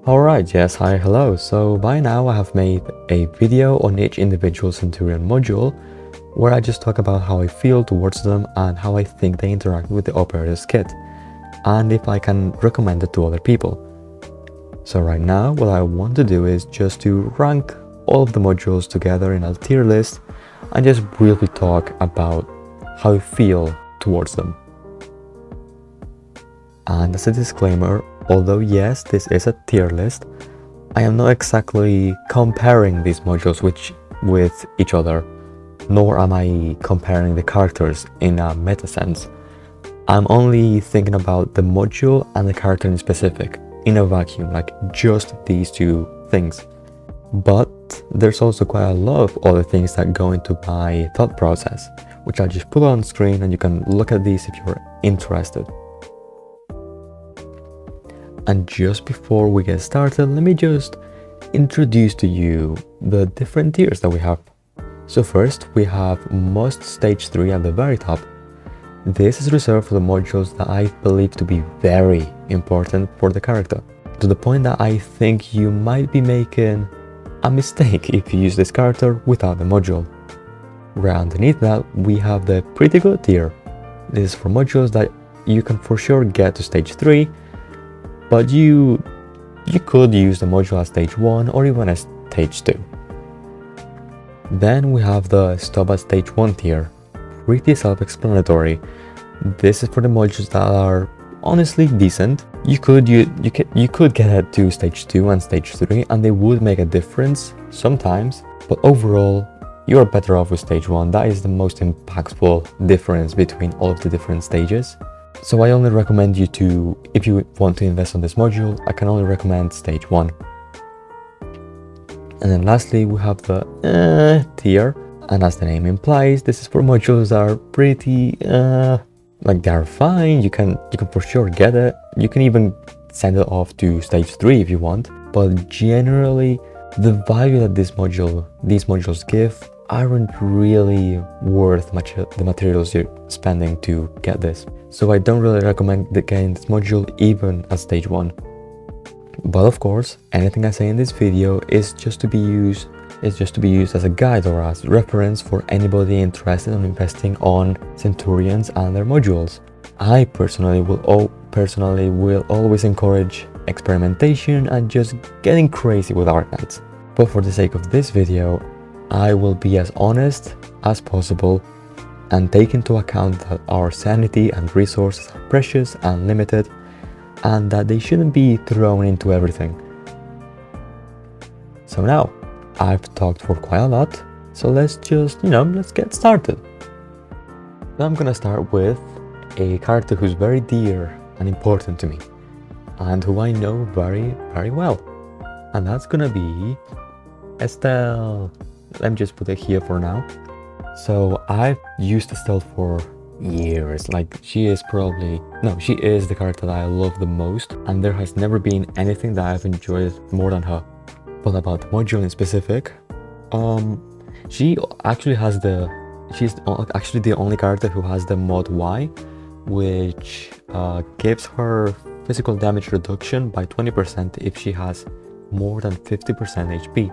Alright, yes, hi, hello. So by now I have made a video on each individual Centurion module where I just talk about how I feel towards them and how I think they interact with the operator's kit, and if I can recommend it to other people. So right now what I want to do is just to rank all of the modules together in a tier list and just briefly talk about how I feel towards them. And as a disclaimer, although yes, this is a tier list, I am not exactly comparing these modules with each other, nor am I comparing the characters in a meta sense. I'm only thinking about the module and the character in specific, in a vacuum, like just these two things. But there's also quite a lot of other things that go into my thought process, which I'll just put on screen and you can look at these if you're interested. And just before we get started, let me just introduce to you the different tiers that we have. So first, we have Must Stage 3 at the very top. This is reserved for the modules that I believe to be very important for the character, to the point that I think you might be making a mistake if you use this character without the module. Right underneath that, we have the Pretty Good tier. This is for modules that you can for sure get to Stage 3, but you could use the module as Stage 1 or even as Stage 2. Then we have the Stop at Stage 1 tier. Pretty self-explanatory. This is for the modules that are honestly decent. You could get it to Stage 2 and Stage 3 and they would make a difference sometimes, but overall you're better off with Stage 1. That is the most impactful difference between all of the different stages. So I only recommend you to, if you want to invest on this module, I can only recommend Stage 1. And then lastly, we have the tier. And as the name implies, this is for modules that are pretty, like they're fine. You can for sure get it. You can even send it off to Stage 3 if you want. But generally, the value that these modules give aren't really worth much of the materials you're spending to get this. So I don't really recommend getting this module even at Stage 1. But of course, anything I say in this video is just to be used as a guide or as reference for anybody interested in investing on Centurions and their modules. I personally will always encourage experimentation and just getting crazy with archives. But for the sake of this video, I will be as honest as possible and take into account that our sanity and resources are precious and limited, and that they shouldn't be thrown into everything. So now, I've talked for quite a lot, so let's just, let's get started. Now I'm gonna start with a character who's very dear and important to me, and who I know very, very well. And that's gonna be Estelle. Let me just put it here for now. So I've used Estelle for years. Like she is the character that I love the most, and there has never been anything that I've enjoyed more than her. But about the module in specific, she's actually the only character who has the mod Y, which gives her physical damage reduction by 20% if she has more than 50% HP.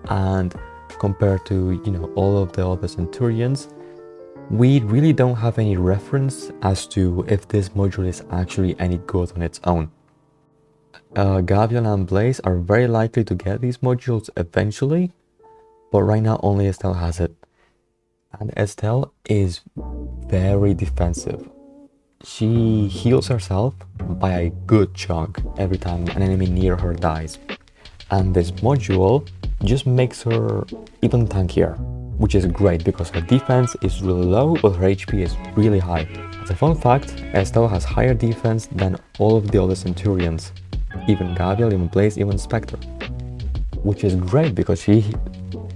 And compared to all of the other Centurions, we really don't have any reference as to if this module is actually any good on its own. Gavial and Blaze are very likely to get these modules eventually, but right now only Estelle has it. And Estelle is very defensive. She heals herself by a good chunk every time an enemy near her dies. And this module just makes her even tankier, which is great because her defense is really low, but her HP is really high. As a fun fact, Estelle has higher defense than all of the other Centurions, even Gavial, even Blaze, even Specter, which is great because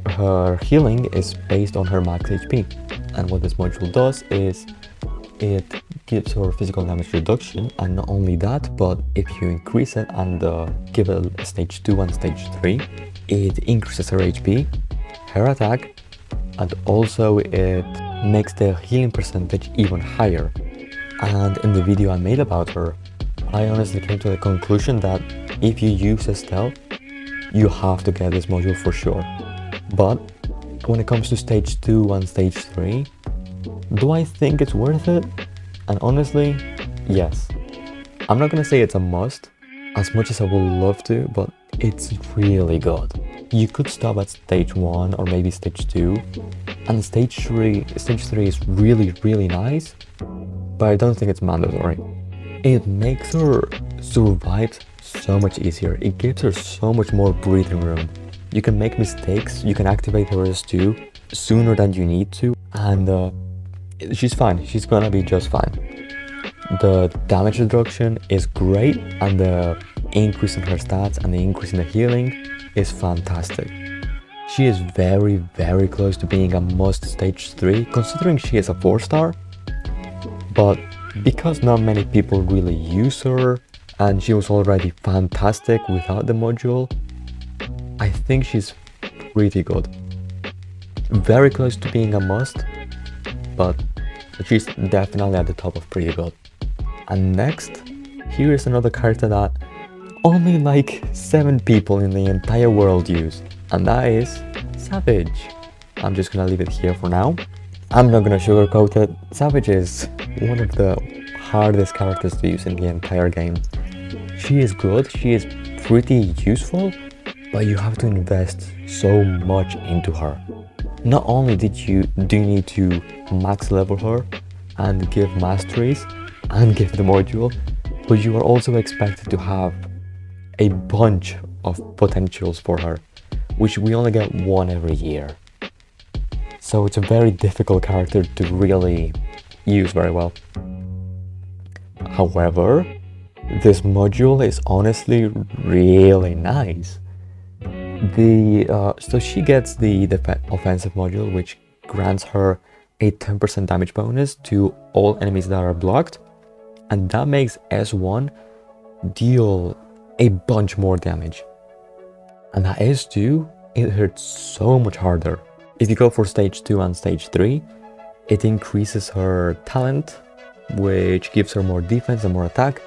her healing is based on her max HP. And what this module does is it gives her physical damage reduction, and not only that, but if you increase it and give it a Stage 2 and Stage 3, it increases her HP, her attack, and also it makes the healing percentage even higher. And in the video I made about her, I honestly came to the conclusion that if you use Estelle, you have to get this module for sure. But when it comes to stage 2 and stage 3, do I think it's worth it? And honestly, yes. I'm not gonna say it's a must, as much as I would love to, but it's really good. You could stop at stage 1 or maybe stage 2, and stage 3 is really nice, but I don't think it's mandatory. It makes her survive so much easier. It gives her so much more breathing room. You can make mistakes, you can activate her S2 sooner than you need to, and she's fine. She's gonna be just fine. The damage reduction is great, and the increase in her stats and the increase in the healing is fantastic. She is very close to being a must stage 3, considering she is a 4-star, but because not many people really use her, and she was already fantastic without the module, I think she's pretty good. Very close to being a must, but she's definitely at the top of pretty good. And next, here is another character that only like 7 people in the entire world use, and that is Savage. I'm just gonna leave it here for now. I'm not gonna sugarcoat it. Savage is one of the hardest characters to use in the entire game. She is good, she is pretty useful, but you have to invest so much into her. Not only do you need to max level her and give masteries and give the module, but you are also expected to have a bunch of potentials for her, which we only get 1 every year. So it's a very difficult character to really use very well. However, this module is honestly really nice. So she gets the offensive module, which grants her a 10% damage bonus to all enemies that are blocked, and that makes S1 deal a bunch more damage. And that S2, it hurts so much harder. If you go for stage 2 and stage 3, it increases her talent, which gives her more defense and more attack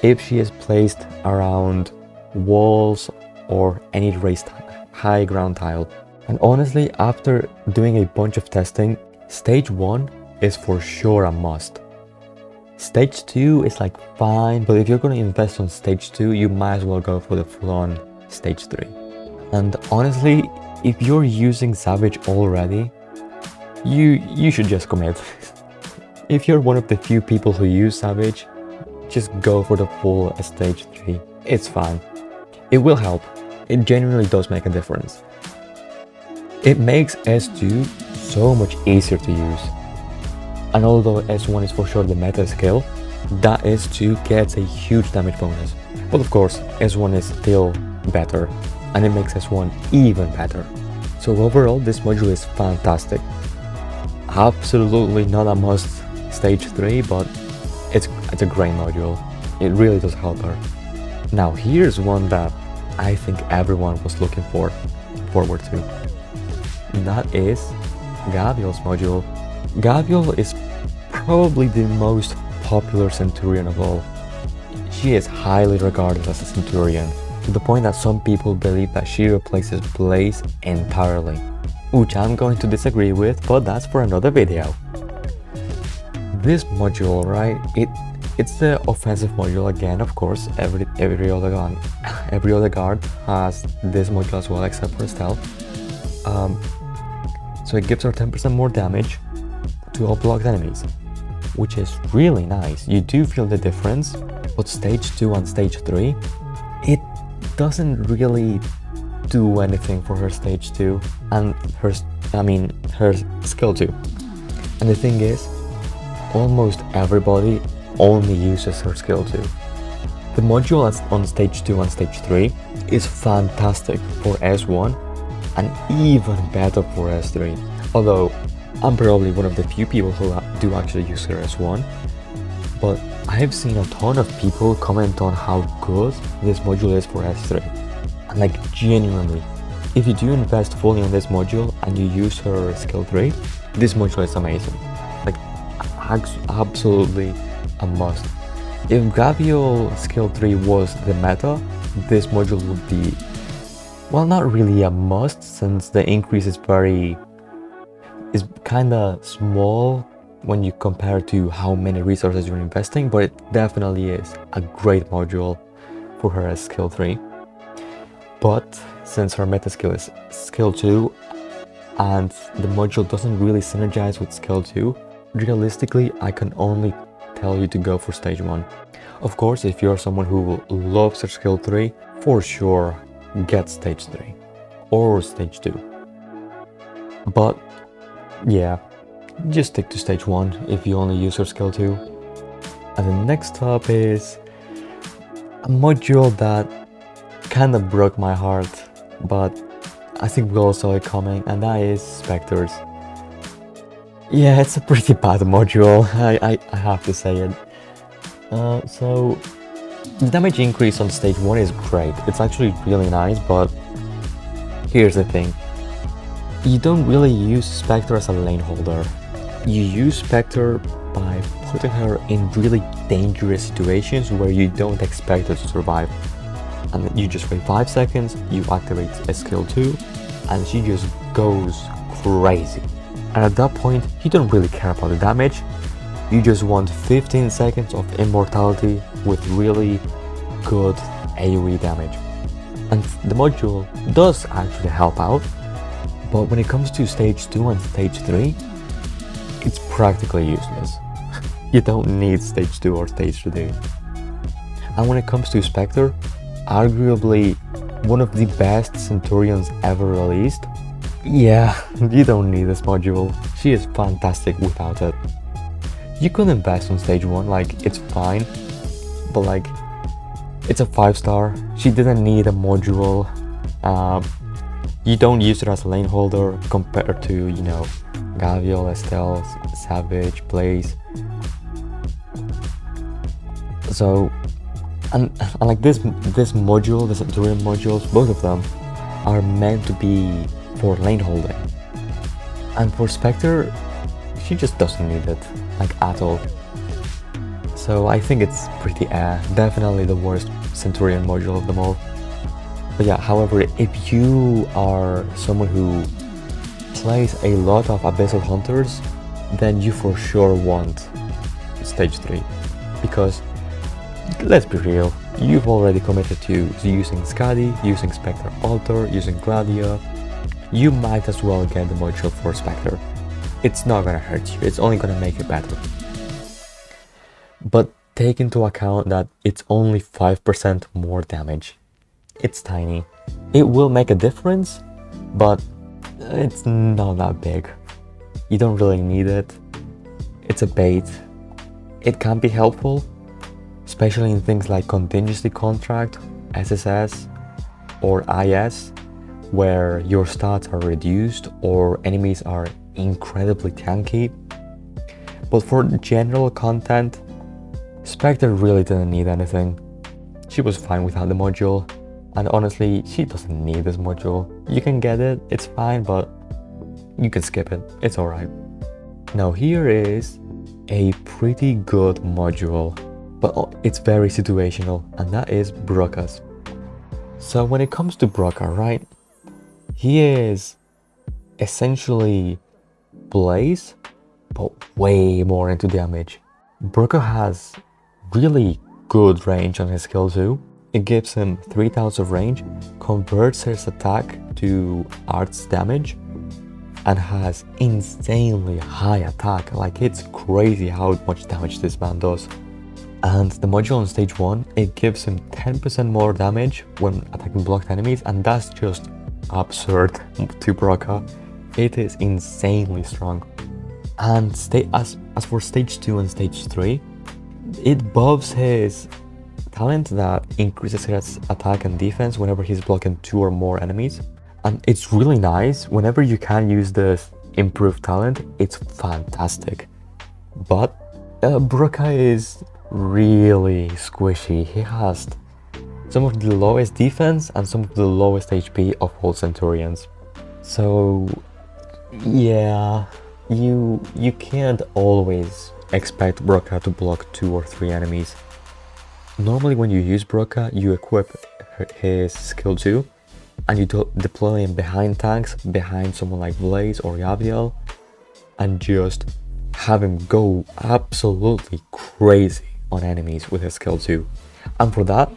if she is placed around walls or any raised high ground tile. And honestly, after doing a bunch of testing, stage 1 is for sure a must. Stage 2 is like fine, but if you're going to invest on stage 2, you might as well go for the full-on stage 3. And honestly, if you're using Savage already, you should just commit. If you're one of the few people who use Savage, just go for the full stage 3. It's fine. It will help. It genuinely does make a difference. It makes S2 so much easier to use. And although S1 is for sure the meta skill, that S2 gets a huge damage bonus. But of course, S1 is still better, and it makes S1 even better. So overall, this module is fantastic. Absolutely not a must stage 3, but it's a great module. It really does help her. Now here's one that I think everyone was looking forward to. That is Gavial's module. Gavial is probably the most popular Centurion of all. She is highly regarded as a Centurion, to the point that some people believe that she replaces Blaze entirely, which I'm going to disagree with, but that's for another video. This module, right, it's the offensive module again, of course. Every other guard has this module as well, except for Estelle. So it gives her 10% more damage to all blocked enemies, which is really nice. You do feel the difference, but stage 2 and stage 3, it doesn't really do anything for her stage 2 and her skill 2. And the thing is, almost everybody only uses her skill 2. The module that's on stage 2 and stage 3 is fantastic for S1 and even better for S3. Although I'm probably one of the few people who do actually use her S1, but I've seen a ton of people comment on how good this module is for S3. And like genuinely, if you do invest fully on this module and you use her skill 3, this module is amazing. Like absolutely a must. If Gavial skill 3 was the meta, this module would be, well, not really a must, since the increase is kinda small when you compare to how many resources you're investing, but it definitely is a great module for her as skill 3. But since her meta skill is skill 2 and the module doesn't really synergize with skill 2, realistically I can only tell you to go for stage 1. Of course, if you're someone who loves her skill 3, for sure get stage 3 or stage 2. But yeah, just stick to stage 1 if you only use her skill 2. And the next up is a module that kind of broke my heart, but I think we all saw it coming, and that is Specters. Yeah, it's a pretty bad module, I have to say it. So the damage increase on stage 1 is great, it's actually really nice, but here's the thing. You don't really use Specter as a lane holder. You use Specter by putting her in really dangerous situations where you don't expect her to survive. And you just wait 5 seconds, you activate a skill 2, and she just goes crazy. And at that point, you don't really care about the damage, you just want 15 seconds of immortality with really good AoE damage. And the module does actually help out, but when it comes to stage 2 and stage 3, it's practically useless. You don't need stage 2 or stage 3. And when it comes to Specter, arguably one of the best Centurions ever released, yeah, you don't need this module. She is fantastic without it. You could invest on stage 1, like, it's fine, but like, it's a 5-star. She didn't need a module. You don't use it as a lane holder compared to, you know, Gavial, Estelle, Savage, Blaze. So, and like this module, the Centurion modules, both of them are meant to be for lane holding. And for Specter, she just doesn't need it, like, at all. So I think it's pretty definitely the worst Centurion module of them all. But yeah, however, if you are someone who plays a lot of Abyssal Hunters, then you for sure want stage 3. Because, let's be real, you've already committed to using Skadi, using Specter Altar, using Gladia. You might as well get the module for Specter. It's not gonna hurt you, it's only gonna make it better. But take into account that it's only 5% more damage. It's tiny. It will make a difference, but it's not that big. You don't really need it. It's a bait. It can be helpful, especially in things like Contingency Contract, SSS, or IS, where your stats are reduced or enemies are incredibly tanky. But for general content, Specter really didn't need anything. She was fine without the module, and honestly, she doesn't need this module. You can get it, it's fine, but you can skip it, it's alright. Now here is a pretty good module, but it's very situational, and that is Broca's. So when it comes to Broca, right, he is essentially Blaze, but way more into damage. Broca has really good range on his skill 2. It gives him 3000 of range, converts his attack to arts damage, and has insanely high attack. Like, it's crazy how much damage this man does. And the module on stage 1, it gives him 10% more damage when attacking blocked enemies, and that's just absurd to Broca. It is insanely strong. And as for stage 2 and stage 3, it buffs his talent that increases his attack and defense whenever he's blocking 2 or more enemies. And it's really nice. Whenever you can use this improved talent, it's fantastic. But Broca is really squishy. He has some of the lowest defense and some of the lowest HP of all Centurions. So yeah, you can't always expect Broca to block 2 or 3 enemies. Normally when you use Broca, you equip his skill 2 and you deploy him behind tanks, behind someone like Blaze or Gabriel, and just have him go absolutely crazy on enemies with his skill 2. And for that,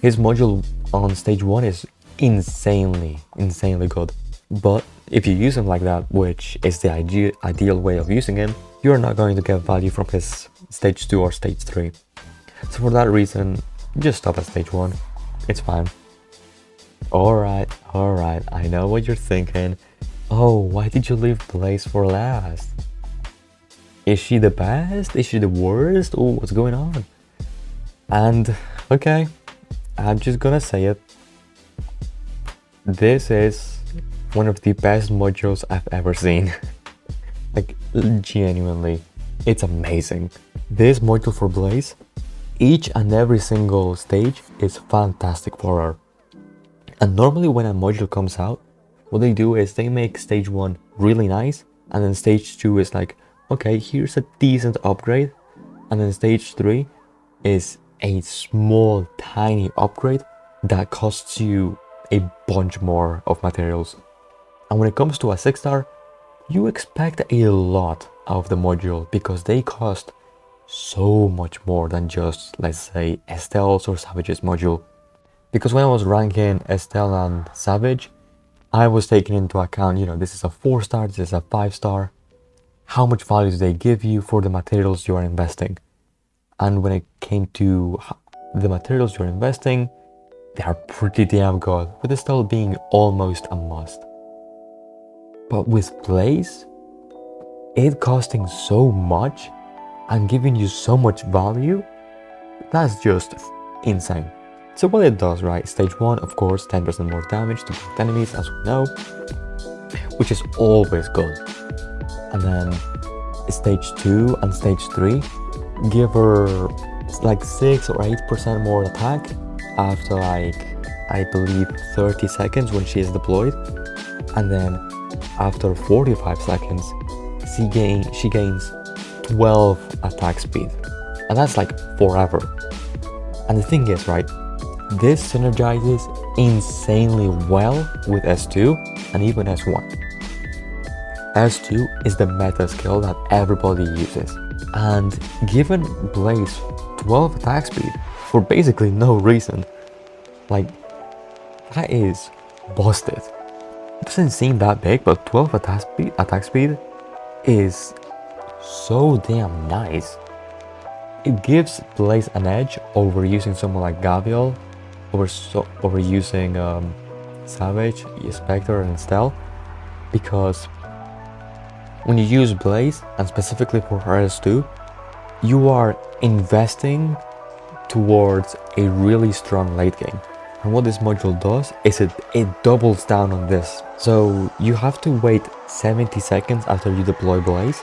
his module on stage 1 is insanely good. But if you use him like that, which is the ideal way of using him, you're not going to get value from his stage 2 or stage 3. So for that reason, just stop at stage 1. It's fine. Alright, I know what you're thinking. Oh, why did you leave Blaze for last? Is she the best? Is she the worst? Oh, what's going on? And, okay, I'm just gonna say it. This is one of the best modules I've ever seen. Like, genuinely, it's amazing. This module for Blaze, each and every single stage is fantastic for her. And normally when a module comes out, what they do is they make stage 1 really nice, and then stage 2 is like, okay, here's a decent upgrade, and then stage 3 is a small tiny upgrade that costs you a bunch more of materials. And when it comes to a 6-star, you expect a lot out of the module because they cost so much more than just, let's say, Estelle's or Savage's module. Because when I was ranking Estelle and Savage, I was taking into account, you know, this is a 4-star, this is a 5-star. How much value do they give you for the materials you are investing? And when it came to the materials you're investing, they are pretty damn good, with Estelle being almost a must. But with Blaze, it costing so much and giving you so much value, that's just insane. So what it does, right, stage 1, of course, 10% more damage to both enemies, as we know, which is always good. And then stage 2 and stage 3 give her like 6 or 8% more attack after, like, I believe 30 seconds when she is deployed. And then after 45 seconds, she gains 12 attack speed. And that's like forever. And the thing is, right, this synergizes insanely well with S2 and even S1. S2 is the meta skill that everybody uses. And given Blaze 12 attack speed for basically no reason, like, that is busted. It doesn't seem that big, but 12 attack speed is so damn nice. It gives Blaze an edge over using someone like Gabriel, over using Savage, Specter and Estelle, because when you use Blaze, and specifically for RS2, you are investing towards a really strong late game. And what this module does is it doubles down on this. So you have to wait 70 seconds after you deploy Blaze,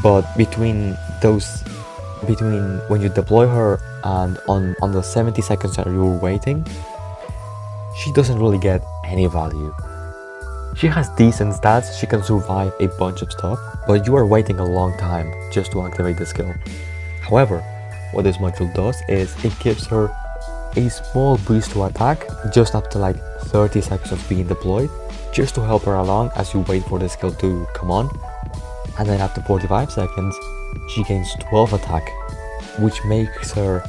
but between when you deploy her and on the 70 seconds that you're waiting, she doesn't really get any value. She has decent stats, she can survive a bunch of stuff, but you are waiting a long time just to activate the skill. However, what this module does is it gives her a small boost to attack just after like 30 seconds of being deployed, just to help her along as you wait for the skill to come on. And then after 45 seconds, she gains 12 attack, which makes her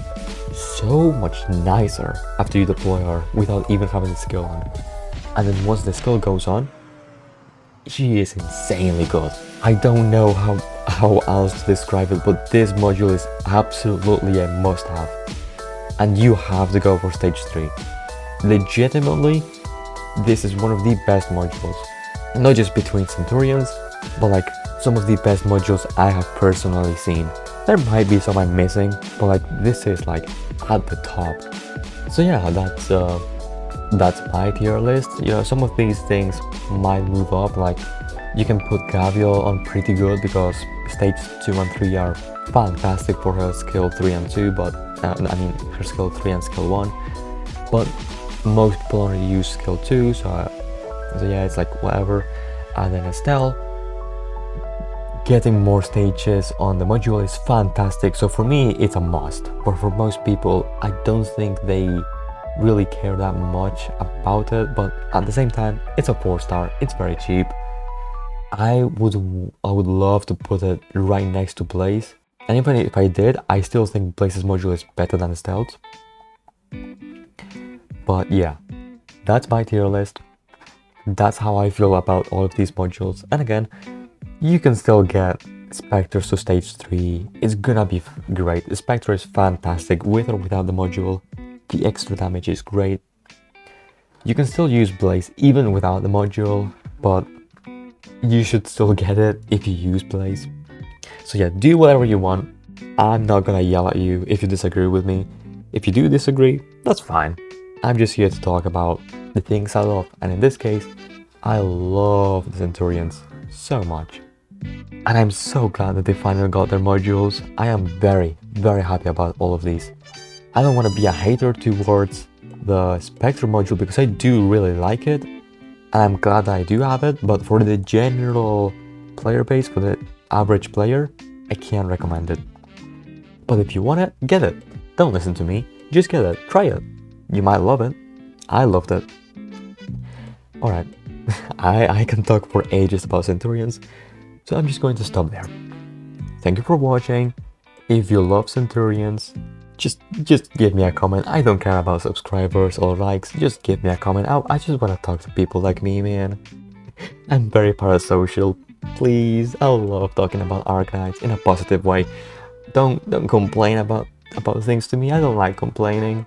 so much nicer after you deploy her without even having the skill on. And then once the skill goes on, she is insanely good. I don't know how else to describe it, but this module is absolutely a must-have. And you have to go for stage 3. Legitimately, this is one of the best modules. Not just between Centurions, but like some of the best modules I have personally seen. There might be some I'm missing, but like this is like at the top. So yeah, that's my tier list. You know, some of these things might move up, like you can put Gabriel on pretty good because stage 2 and 3 are fantastic for her skill 3 and 2, but I mean her skill 3 and skill 1, but most people only use skill 2, so yeah, it's like whatever. And then Estelle, getting more stages on the module is fantastic. So for me, it's a must. But for most people, I don't think they really care that much about it. But at the same time, it's a 4-star. It's very cheap. I would love to put it right next to Blaze. And even if I did, I still think Blaze's module is better than Estelle's. But yeah, that's my tier list. That's how I feel about all of these modules. And again, you can still get Specters to stage 3. It's gonna be great. Specter is fantastic with or without the module. The extra damage is great. You can still use Blaze even without the module, but you should still get it if you use Blaze. So yeah, do whatever you want. I'm not gonna yell at you if you disagree with me. If you do disagree, that's fine. I'm just here to talk about the things I love, and in this case, I love the Centurions so much. And I'm so glad that they finally got their modules. I am very, very happy about all of these. I don't want to be a hater towards the Spectre module because I do really like it, and I'm glad that I do have it, but for the general player base, for the average player, I can't recommend it. But if you want it, get it. Don't listen to me, just get it, try it. You might love it. I loved it. Alright, I can talk for ages about Centurions, so I'm just going to stop there. Thank you for watching. If you love Centurions, just give me a comment. I don't care about subscribers or likes, just give me a comment. I just want to talk to people like me, man. I'm very parasocial. Please, I love talking about Arknights in a positive way. Don't complain about things to me. I don't like complaining.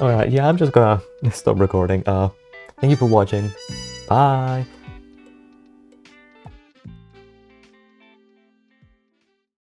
Alright, yeah, I'm just gonna stop recording. Thank you for watching. Bye.